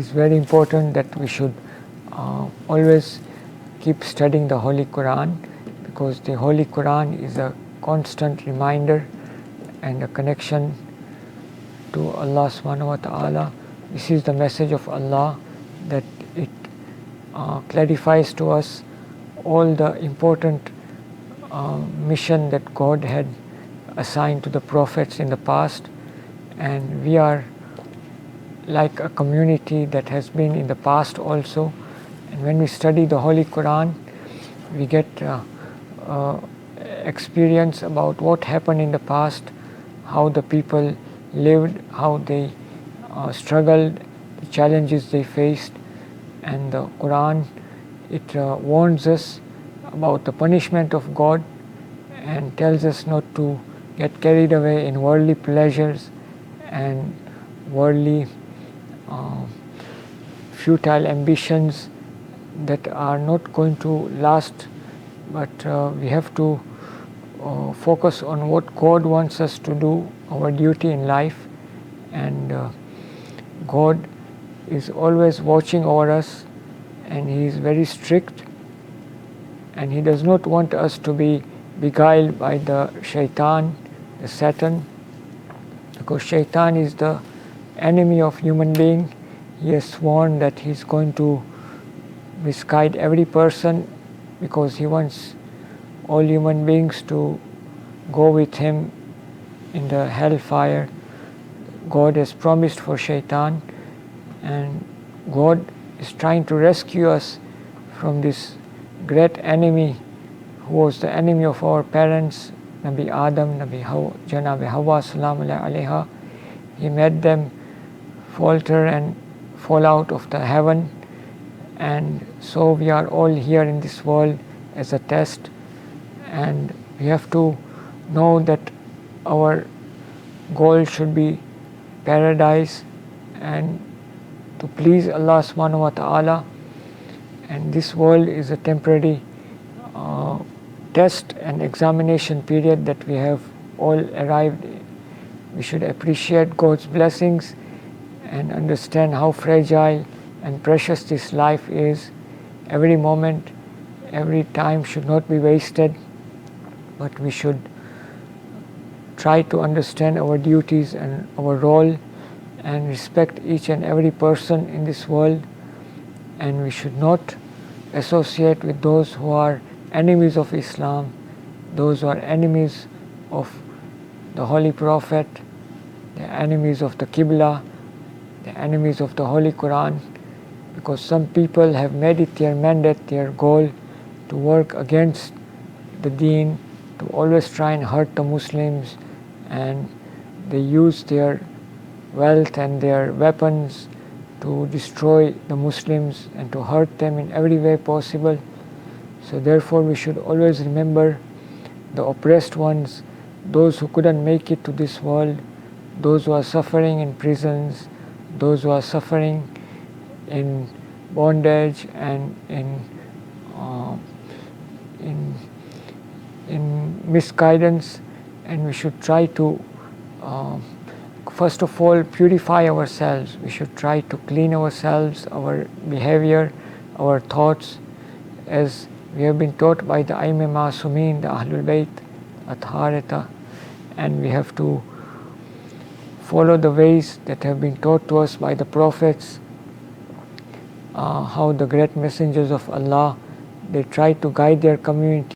is very important that we should always keep studying the Holy Quran, because the Holy Quran is a constant reminder and a connection to Allah subhanahu wa ta'ala. This is the message of Allah, that it clarifies to us all the important mission that God had assigned to the prophets in the past, and we are like a community that has been in the past also. And when we study the Holy Quran, we get experience about what happened in the past, how the people lived, how they struggled, the challenges they faced. And the Quran, it warns us about the punishment of God and tells us not to get carried away in worldly pleasures and worldly futile ambitions that are not going to last, but we have to focus on what God wants us to do, our duty in life. And God is always watching over us, and He is very strict, and He does not want us to be beguiled by the shaitan, the Satan, because shaitan is the enemy of human being. He has sworn that he is going to misguide every person, because he wants all human beings to go with him in the hellfire God has promised for shaitan. And God is trying to rescue us from this great enemy, who was the enemy of our parents, Nabi Adam, Janabi Hawa salamu alayha. He made them falter and fall out of the heaven, and so we are all here in this world as a test, and we have to know that our goal should be paradise and to please Allah subhanahu wa ta'ala. And this world is a temporary test and examination period that we have all arrived in. We should appreciate God's blessings and understand how fragile and precious this life is. Every moment, every time should not be wasted, but we should try to understand our duties and our role and respect each and every person in this world. And we should not associate with those who are enemies of Islam, those who are enemies of the Holy Prophet, the enemies of the Qibla, the enemies of the Holy Quran, because some people have made it their mandate, their goal, to work against the deen, to always try and hurt the Muslims, and they use their wealth and their weapons to destroy the Muslims and to hurt them in every way possible. So therefore we should always remember the oppressed ones, those who couldn't make it to this world, those who are suffering in prisons, those who are suffering in bondage and in misguidance. And we should try to first of all purify ourselves. We should try to clean ourselves, our behavior, our thoughts, as we have been taught by the Aim-e Masumin, the Ahlul Bayt, Atharata, and we have to follow the ways that have been taught to us by the prophets, how the great messengers of Allah, they try to guide their community